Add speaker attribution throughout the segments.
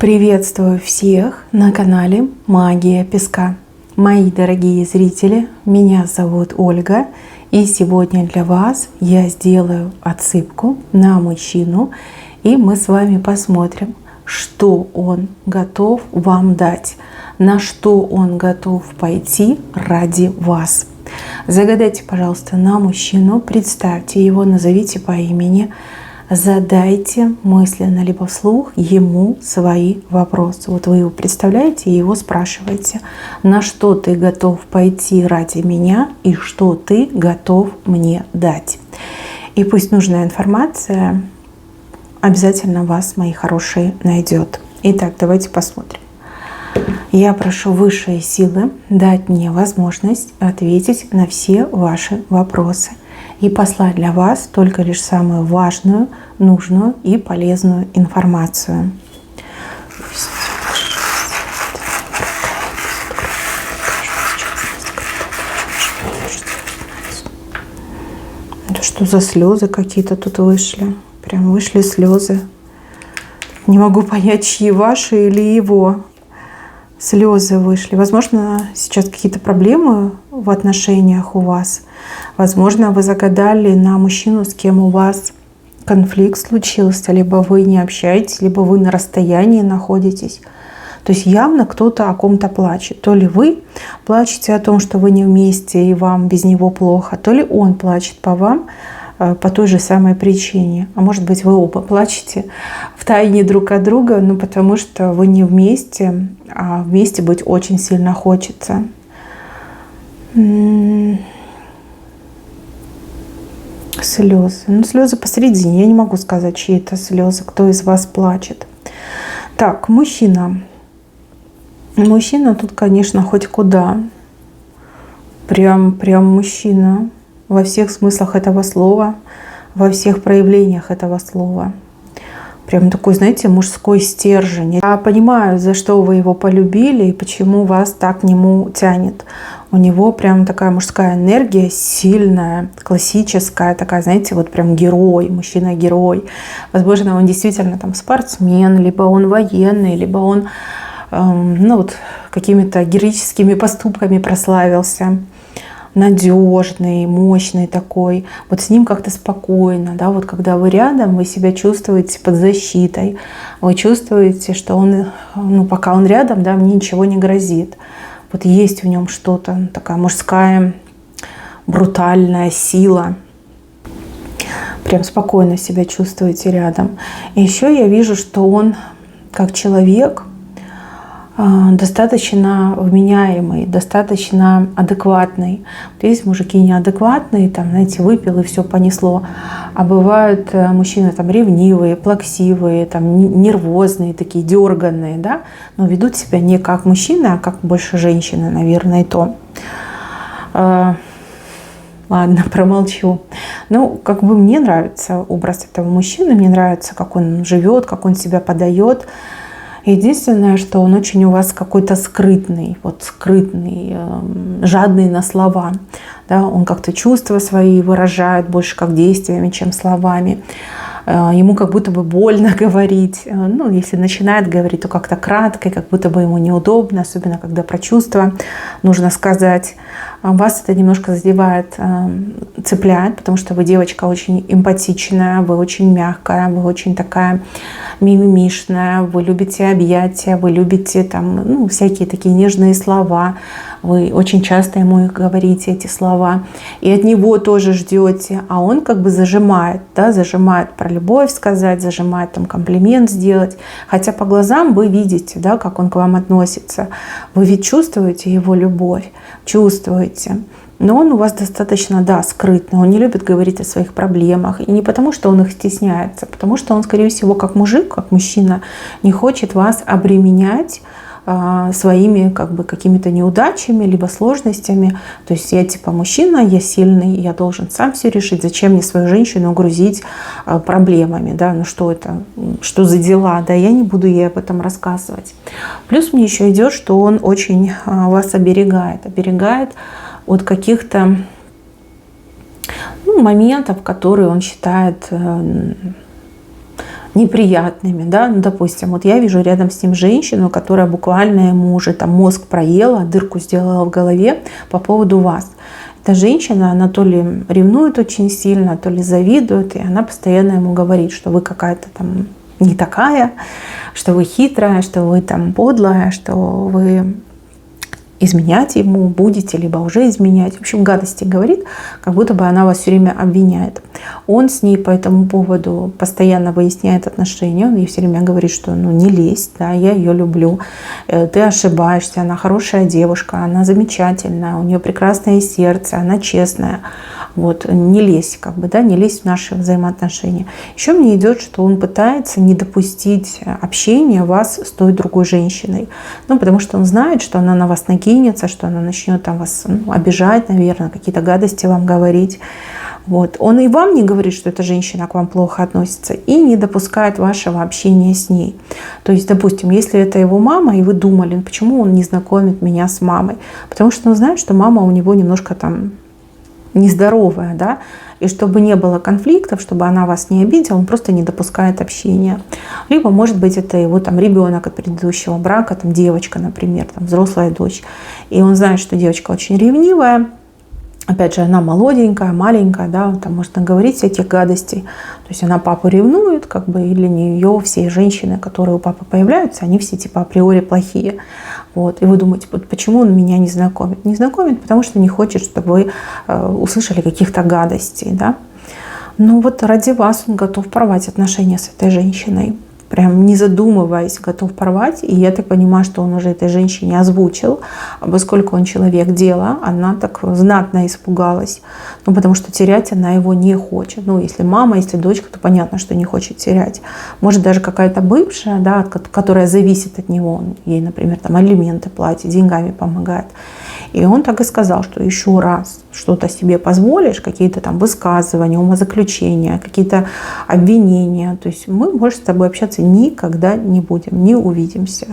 Speaker 1: Приветствую всех на канале Магия Песка. Мои дорогие зрители, меня зовут Ольга, и сегодня для вас я сделаю отсыпку на мужчину, и мы с вами посмотрим, что он готов вам дать, на что он готов пойти ради вас. Загадайте, пожалуйста, на мужчину, представьте его, назовите по имени, задайте мысленно либо вслух ему свои вопросы. Вот вы его представляете и его спрашиваете, на что ты готов пойти ради меня и что ты готов мне дать. И пусть нужная информация обязательно вас, мои хорошие, найдет. Итак, давайте посмотрим. Я прошу высшие силы дать мне возможность ответить на все ваши вопросы и послать для вас только лишь самую важную, нужную и полезную информацию. Это что за слезы какие-то тут вышли? Прям вышли слезы. Не могу понять, чьи, ваши или его. Слезы вышли. Возможно, сейчас какие-то проблемы в отношениях у вас. Возможно, вы загадали на мужчину, с кем у вас конфликт случился, либо вы не общаетесь, либо вы на расстоянии находитесь. То есть явно кто-то о ком-то плачет. То ли вы плачете о том, что вы не вместе и вам без него плохо, то ли он плачет по вам по той же самой причине. А может быть, вы оба плачете втайне друг от друга, но потому что вы не вместе, а вместе быть очень сильно хочется. Слезы. Ну, слезы посередине. Я не могу сказать, чьи это слезы, кто из вас плачет. Так, мужчина. Мужчина тут, конечно, хоть куда. Прям мужчина. Во всех смыслах этого слова, во всех проявлениях этого слова. Прям такой, знаете, мужской стержень. Я понимаю, за что вы его полюбили и почему вас так к нему тянет. У него прям такая мужская энергия, сильная, классическая, такая, знаете, вот прям герой, мужчина-герой. Возможно, он действительно там спортсмен, либо он военный, либо он вот какими-то героическими поступками прославился. Надежный, мощный такой. Вот с ним как-то спокойно, да, вот когда вы рядом, вы себя чувствуете под защитой, вы чувствуете, что он, пока он рядом, да, мне ничего не грозит. Вот есть в нем что-то, такая мужская, брутальная сила. Прям спокойно себя чувствуете рядом. И еще я вижу, что он как человек достаточно вменяемый, достаточно адекватный. Вот есть мужики неадекватные, там, знаете, выпил и все понесло. А бывают мужчины там ревнивые, плаксивые, там, нервозные, такие дерганные, да, но ведут себя не как мужчина, а как больше женщины, наверное, и то. Ладно, промолчу. Ну, как бы мне нравится образ этого мужчины, мне нравится, как он живет, как он себя подает. Единственное, что он очень у вас какой-то скрытный, жадный на слова. Да? Он как-то чувства свои выражает больше как действиями, чем словами. Ему как будто бы больно говорить. Ну, если начинает говорить, то как-то кратко, как будто бы ему неудобно, особенно когда про чувства нужно сказать. Вас это немножко задевает, цепляет, потому что вы девочка очень эмпатичная, вы очень мягкая, вы очень такая мимимишная, вы любите объятия, вы любите там, всякие такие нежные слова. Вы очень часто ему говорите эти слова. И от него тоже ждете. А он как бы зажимает, да, зажимает про любовь сказать, зажимает там комплимент сделать. Хотя по глазам вы видите, да, как он к вам относится. Вы ведь чувствуете его любовь, чувствуете. Но он у вас достаточно, да, скрытный. Он не любит говорить о своих проблемах. И не потому, что он их стесняется, а потому что он, скорее всего, как мужик, как мужчина, не хочет вас обременять своими как бы какими-то неудачами либо сложностями. То есть я типа мужчина, я сильный, я должен сам все решить. Зачем мне свою женщину грузить проблемами, да? Ну что это, что за дела, да? Я не буду ей об этом рассказывать. Плюс мне еще идет, что он очень вас оберегает от каких-то моментов, которые он считает неприятными, да, ну, допустим, вот я вижу рядом с ним женщину, которая буквально ему уже там мозг проела, дырку сделала в голове по поводу вас. Эта женщина, она то ли ревнует очень сильно, то ли завидует, и она постоянно ему говорит, что вы какая-то там не такая, что вы хитрая, что вы там подлая, что вы изменять ему будете, либо уже изменять. В общем, гадости говорит, как будто бы она вас все время обвиняет. Он с ней по этому поводу постоянно выясняет отношения. Он ей все время говорит, что ну не лезь, да, я ее люблю, ты ошибаешься, она хорошая девушка, она замечательная, у нее прекрасное сердце, она честная. Вот, не лезь, как бы, да, не лезь в наши взаимоотношения. Еще мне идет, что он пытается не допустить общения вас с той другой женщиной. Ну, потому что он знает, что она на вас накинется, что она начнет там вас обижать, наверное, какие-то гадости вам говорить. Вот. Он и вам не говорит, что эта женщина к вам плохо относится, и не допускает вашего общения с ней. То есть, допустим, если это его мама, и вы думали, почему он не знакомит меня с мамой? Потому что он знает, что мама у него немножко там нездоровая, да, и чтобы не было конфликтов, чтобы она вас не обидела, он просто не допускает общения. Либо, может быть, это его там ребенок от предыдущего брака, там девочка, например, там взрослая дочь, и он знает, что девочка очень ревнивая. Опять же, она молоденькая, маленькая, да, там можно говорить всяких гадостей. То есть она папу ревнует, как бы, и для нее все женщины, которые у папы появляются, они все типа априори плохие. Вот. И вы думаете, вот почему он меня не знакомит? Не знакомит, потому что не хочет, чтобы вы услышали каких-то гадостей, да. Ну вот ради вас он готов порвать отношения с этой женщиной. Прям не задумываясь, готов порвать. И я так понимаю, что он уже этой женщине озвучил, поскольку он человек дела, она так знатно испугалась. Ну, потому что терять она его не хочет. Ну, если мама, если дочка, то понятно, что не хочет терять. Может, даже какая-то бывшая, да, которая зависит от него. Он ей, например, там алименты платит, деньгами помогает. И он так и сказал, что еще раз что-то себе позволишь, какие-то там высказывания, умозаключения, какие-то обвинения. То есть мы больше с тобой общаться никогда не будем, не увидимся.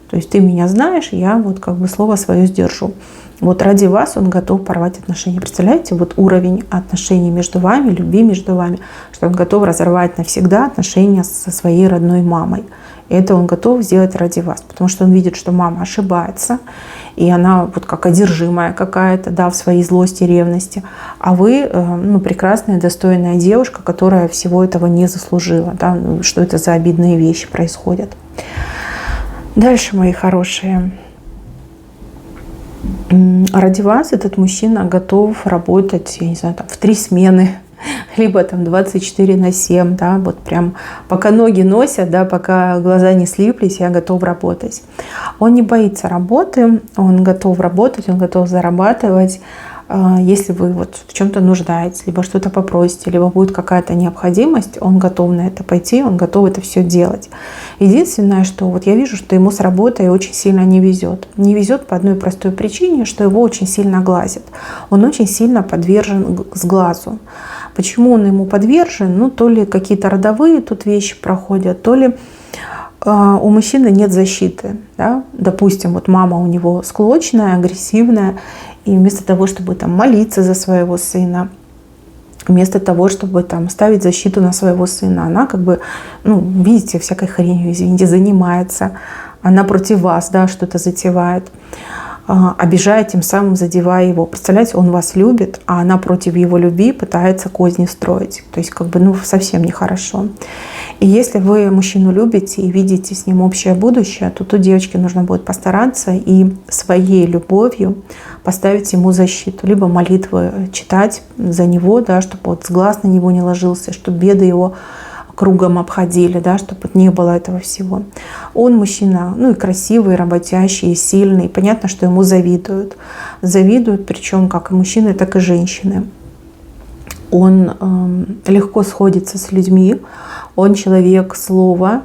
Speaker 1: То есть ты меня знаешь, я вот как бы слово свое сдержу. Вот ради вас он готов порвать отношения. Представляете, вот уровень отношений между вами, любви между вами, что он готов разорвать навсегда отношения со своей родной мамой. И это он готов сделать ради вас, потому что он видит, что мама ошибается, и она вот как одержимая какая-то, да, в своей злости, ревности. А вы, ну, прекрасная, достойная девушка, которая всего этого не заслужила, да, что это за обидные вещи происходят. Дальше, мои хорошие. Ради вас этот мужчина готов работать, я не знаю, там, в 3 смены, либо там 24/7, да, вот прям пока ноги носят, да, пока глаза не слиплись, я готов работать. Он не боится работы, он готов работать, он готов зарабатывать. Если вы вот в чем-то нуждаетесь, либо что-то попросите, либо будет какая-то необходимость, он готов на это пойти, он готов это все делать. Единственное, что вот я вижу, что ему с работой очень сильно не везет. Не везет по одной простой причине, что его очень сильно глазят. Он очень сильно подвержен сглазу. Почему он ему подвержен? Ну, то ли какие-то родовые тут вещи проходят, то ли у мужчины нет защиты. Да? Допустим, вот мама у него склочная, агрессивная, и вместо того, чтобы там молиться за своего сына, вместо того, чтобы там ставить защиту на своего сына, она как бы, ну, видите, всякой хренью, извините, занимается. Она против вас, да, что-то затевает, обижает, тем самым задевая его. Представляете, он вас любит, а она против его любви пытается козни строить. То есть как бы, ну, совсем нехорошо. И если вы мужчину любите и видите с ним общее будущее, то тут девочке нужно будет постараться и своей любовью поставить ему защиту. Либо молитвы читать за него, да, чтобы вот глаз на него не ложился, чтобы беды его кругом обходили, да, чтобы не было этого всего. Он мужчина, ну, и красивый, и работящий, и сильный. Понятно, что ему завидуют. Завидуют, причем как и мужчины, так и женщины. Он легко сходится с людьми. Он человек слова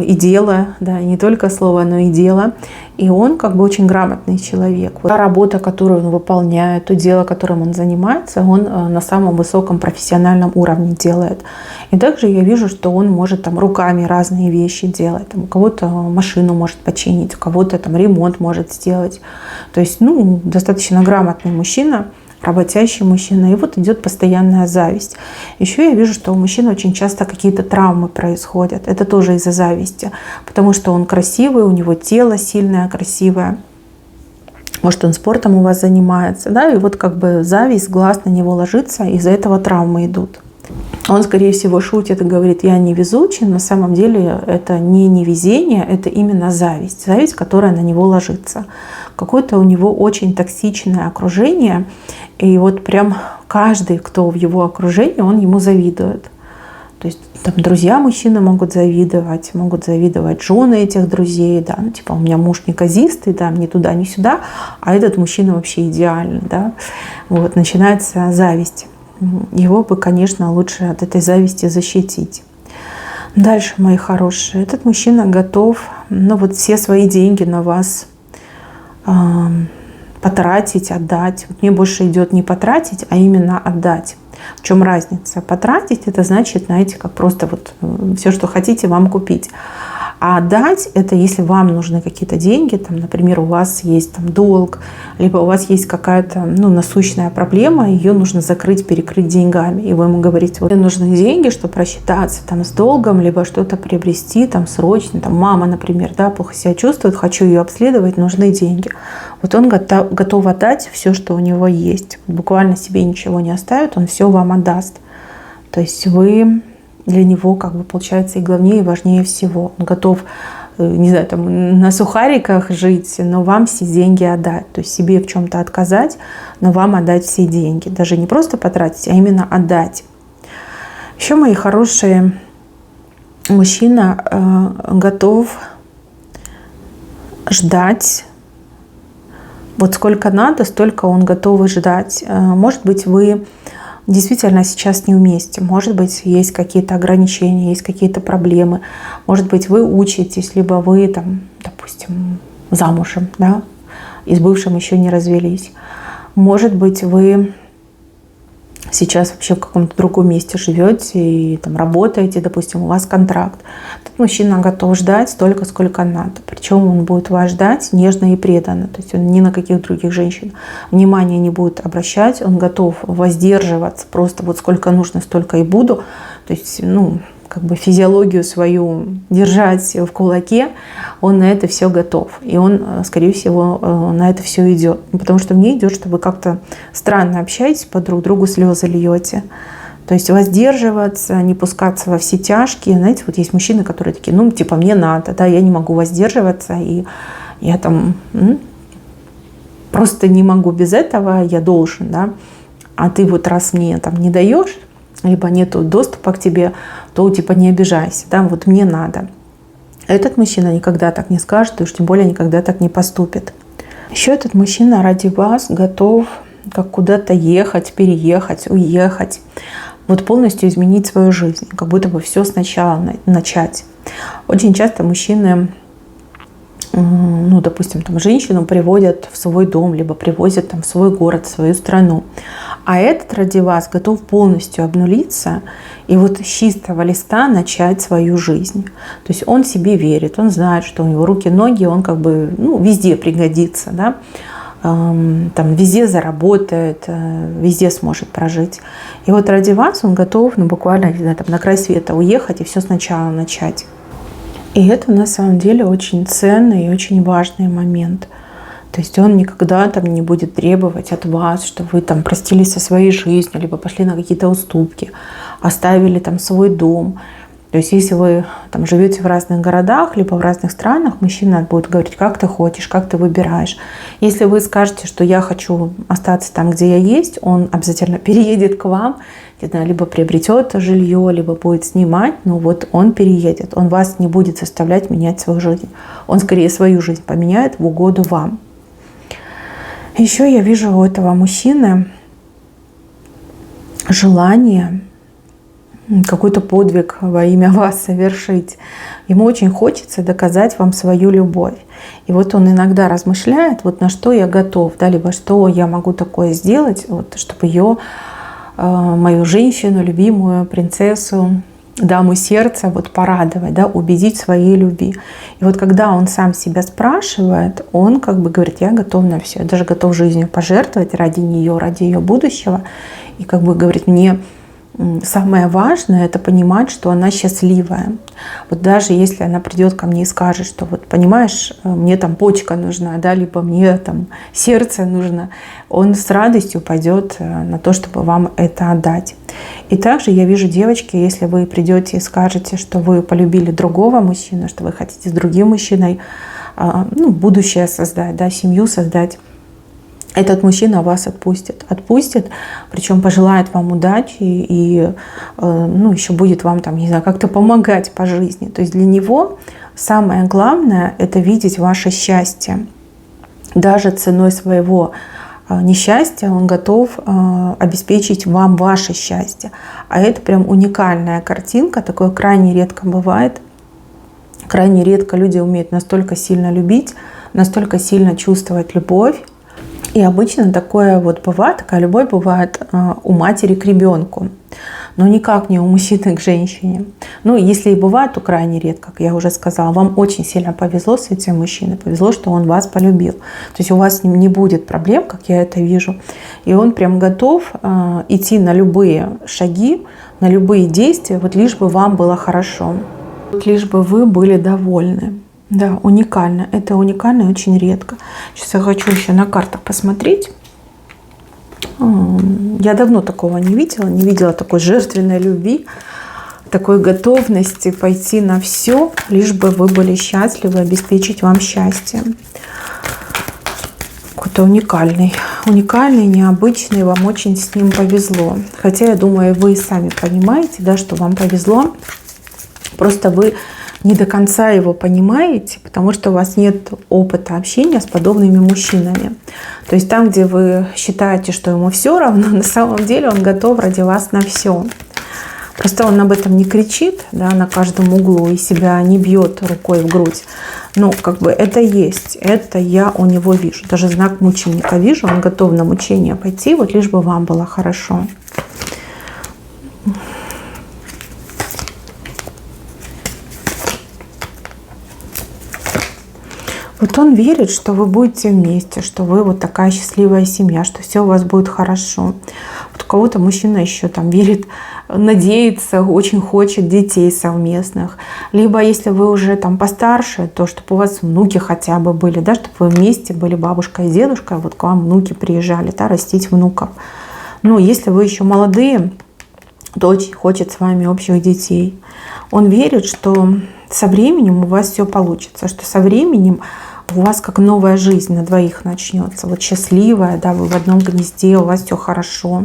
Speaker 1: и дела, да, и не только слова, но и дела. И он как бы очень грамотный человек. Вот та работа, которую он выполняет, то дело, которым он занимается, он на самом высоком профессиональном уровне делает. И также я вижу, что он может там руками разные вещи делать. Там, у кого-то машину может починить, у кого-то там ремонт может сделать. То есть, ну, достаточно грамотный мужчина, работящий мужчина. И вот идет постоянная зависть. Еще я вижу, что у мужчины очень часто какие-то травмы происходят. Это тоже из-за зависти. Потому что он красивый, у него тело сильное, красивое. Может, он спортом у вас занимается. Да? И вот как бы зависть, глаз на него ложится, из-за этого травмы идут. Он, скорее всего, шутит и говорит: я невезучий. На самом деле это не невезение, это именно зависть. Зависть, которая на него ложится. Какое-то у него очень токсичное окружение. И вот прям каждый, кто в его окружении, он ему завидует. То есть там друзья мужчины могут завидовать жены этих друзей, да, ну, типа у меня муж неказистый, да, ни туда, ни сюда, а этот мужчина вообще идеальный, да. Вот начинается зависть. Его бы, конечно, лучше от этой зависти защитить. Дальше, мои хорошие, этот мужчина готов, ну вот все свои деньги на вас потратить, отдать. Вот мне больше идет не потратить, а именно отдать. В чем разница? Потратить — это значит, знаете, как просто вот все, что хотите, вам купить. А отдать — это если вам нужны какие-то деньги, там, например, у вас есть там долг, либо у вас есть какая-то насущная проблема, ее нужно закрыть, перекрыть деньгами. И вы ему говорите: вот мне нужны деньги, чтобы рассчитаться там с долгом, либо что-то приобрести там срочно. Там мама, например, да, плохо себя чувствует, хочу ее обследовать, нужны деньги. Вот он готов отдать все, что у него есть. Буквально себе ничего не оставит, он все вам отдаст. То есть вы для него, как бы, получается, и главнее, и важнее всего. Он готов, не знаю, там, на сухариках жить, но вам все деньги отдать. То есть себе в чем-то отказать, но вам отдать все деньги. Даже не просто потратить, а именно отдать. Еще, мои хорошие, мужчина готов ждать. Вот сколько надо, столько он готов ждать. Может быть, вы действительно сейчас не вместе. Может быть, есть какие-то ограничения, есть какие-то проблемы. Может быть, вы учитесь, либо вы, там, допустим, замужем, да, и с бывшим еще не развелись. Может быть, вы сейчас вообще в каком-то другом месте живете и там работаете, допустим, у вас контракт. Тут мужчина готов ждать столько, сколько надо. Причем он будет вас ждать нежно и преданно. То есть он ни на каких других женщин внимания не будет обращать. Он готов воздерживаться. Просто вот сколько нужно, столько и буду. То есть, как бы физиологию свою держать в кулаке, он на это все готов. И он, скорее всего, на это все идет. Потому что мне идет, что вы как-то странно общаетесь, по друг другу слезы льете. То есть воздерживаться, не пускаться во все тяжкие. Знаете, вот есть мужчины, которые такие: мне надо, да, я не могу воздерживаться, и я там просто не могу без этого, я должен, да. А ты вот раз мне там не даешь, либо нету доступа к тебе, то типа не обижайся, да, вот мне надо. Этот мужчина никогда так не скажет, и уж тем более никогда так не поступит. Еще этот мужчина ради вас готов как куда-то ехать, переехать, уехать, вот полностью изменить свою жизнь, как будто бы все сначала начать. Очень часто мужчины, допустим, там женщину приводят в свой дом, либо привозят там в свой город, в свою страну. А этот ради вас готов полностью обнулиться и вот с чистого листа начать свою жизнь. То есть он себе верит, он знает, что у него руки, ноги, он как бы везде пригодится, да? Там везде заработает, везде сможет прожить. И вот ради вас он готов, буквально, не знаю, там, на край света уехать и все сначала начать. И это на самом деле очень ценный и очень важный момент. То есть он никогда там не будет требовать от вас, что вы там простились со своей жизнью, либо пошли на какие-то уступки, оставили там свой дом. То есть если вы там живете в разных городах, либо в разных странах, мужчина будет говорить: как ты хочешь, как ты выбираешь. Если вы скажете, что я хочу остаться там, где я есть, он обязательно переедет к вам, не знаю, либо приобретет жилье, либо будет снимать, он переедет. Он вас не будет заставлять менять свою жизнь. Он скорее свою жизнь поменяет в угоду вам. Еще я вижу у этого мужчины желание какой-то подвиг во имя вас совершить. Ему очень хочется доказать вам свою любовь. И вот он иногда размышляет, вот на что я готов, да, либо что я могу такое сделать, вот, чтобы мою женщину, любимую, принцессу, даму сердца вот порадовать, да, убедить в своей любви. И вот когда он сам себя спрашивает, он как бы говорит: я готов на все, я даже готов жизнью пожертвовать ради нее, ради ее будущего. И как бы говорит: мне самое важное — это понимать, что она счастливая. Вот даже если она придет ко мне и скажет, что вот понимаешь, мне там почка нужна, да, либо мне там сердце нужно, он с радостью пойдет на то, чтобы вам это отдать. И также я вижу, девочки, если вы придете и скажете, что вы полюбили другого мужчину, что вы хотите с другим мужчиной будущее создать, да, семью создать, этот мужчина вас отпустит. Отпустит, причем пожелает вам удачи и еще будет вам там, не знаю, как-то помогать по жизни. То есть для него самое главное — это видеть ваше счастье. Даже ценой своего несчастья он готов обеспечить вам ваше счастье. А это прям уникальная картинка, такое крайне редко бывает. Крайне редко люди умеют настолько сильно любить, настолько сильно чувствовать любовь. И обычно такое вот бывает, такая любовь бывает у матери к ребенку, но никак не у мужчины к женщине. Ну, если и бывает, то крайне редко, как я уже сказала. Вам очень сильно повезло с этим мужчиной, повезло, что он вас полюбил. То есть у вас с ним не будет проблем, как я это вижу. И он прям готов идти на любые шаги, на любые действия, вот лишь бы вам было хорошо, лишь бы вы были довольны. Да, уникально. Это уникально и очень редко. Сейчас я хочу еще на картах посмотреть. Я давно такого не видела такой жертвенной любви, такой готовности пойти на все, лишь бы вы были счастливы, обеспечить вам счастье. Какой-то уникальный, необычный, вам очень с ним повезло. Хотя, я думаю, вы сами понимаете, да, что вам повезло. Просто вы не до конца его понимаете, потому что у вас нет опыта общения с подобными мужчинами. То есть там, где вы считаете, что ему все равно, на самом деле он готов ради вас на все. Просто он об этом не кричит, да, на каждом углу и себя не бьет рукой в грудь. Но как бы это есть, это я у него вижу. Даже знак мученика вижу, он готов на мучение пойти, вот лишь бы вам было хорошо. Вот он верит, что вы будете вместе, что вы вот такая счастливая семья, что все у вас будет хорошо. Вот у кого-то мужчина еще там верит, надеется, очень хочет детей совместных. Либо если вы уже там постарше, то чтобы у вас внуки хотя бы были, да, чтобы вы вместе были, бабушка и дедушка, вот к вам внуки приезжали, да, растить внуков. Но если вы еще молодые, то очень хочет с вами общих детей. Он верит, что со временем у вас все получится, что со временем у вас как новая жизнь на двоих начнется. Вот счастливая, да, вы в одном гнезде, у вас все хорошо.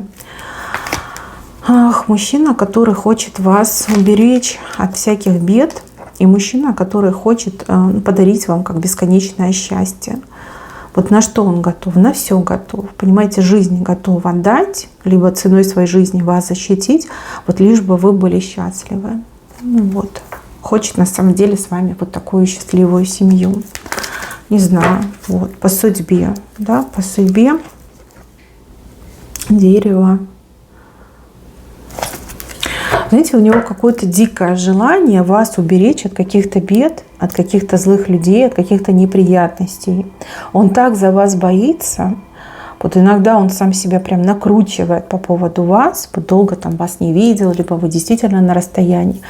Speaker 1: Ах, мужчина, который хочет вас уберечь от всяких бед, и мужчина, который хочет подарить вам как бесконечное счастье. Вот на что он готов? На все готов. Понимаете, жизнь готов отдать, либо ценой своей жизни вас защитить, вот лишь бы вы были счастливы. Ну вот. Хочет на самом деле с вами вот такую счастливую семью. Не знаю, вот, по судьбе, да, по судьбе дерево. Знаете, у него какое-то дикое желание вас уберечь от каких-то бед, от каких-то злых людей, от каких-то неприятностей. Он так за вас боится. Вот иногда он сам себя прям накручивает по поводу вас, вот долго там вас не видел, либо вы действительно на расстоянии.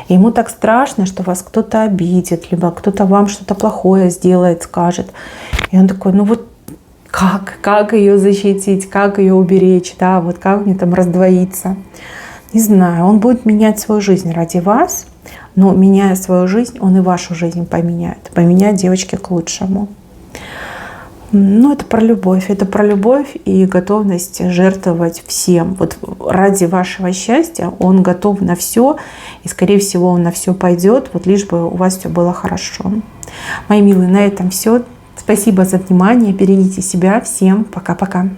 Speaker 1: И ему так страшно, что вас кто-то обидит, либо кто-то вам что-то плохое сделает, скажет. И он такой, ну вот как ее защитить, как ее уберечь, да, вот как мне там раздвоиться. Не знаю, он будет менять свою жизнь ради вас, но меняя свою жизнь, он и вашу жизнь поменяет. Поменяет, девочки, к лучшему. Ну, это про любовь и готовность жертвовать всем. Вот ради вашего счастья он готов на все, и, скорее всего, он на все пойдет, вот лишь бы у вас все было хорошо. Мои милые, на этом все. Спасибо за внимание, берегите себя. Всем пока-пока.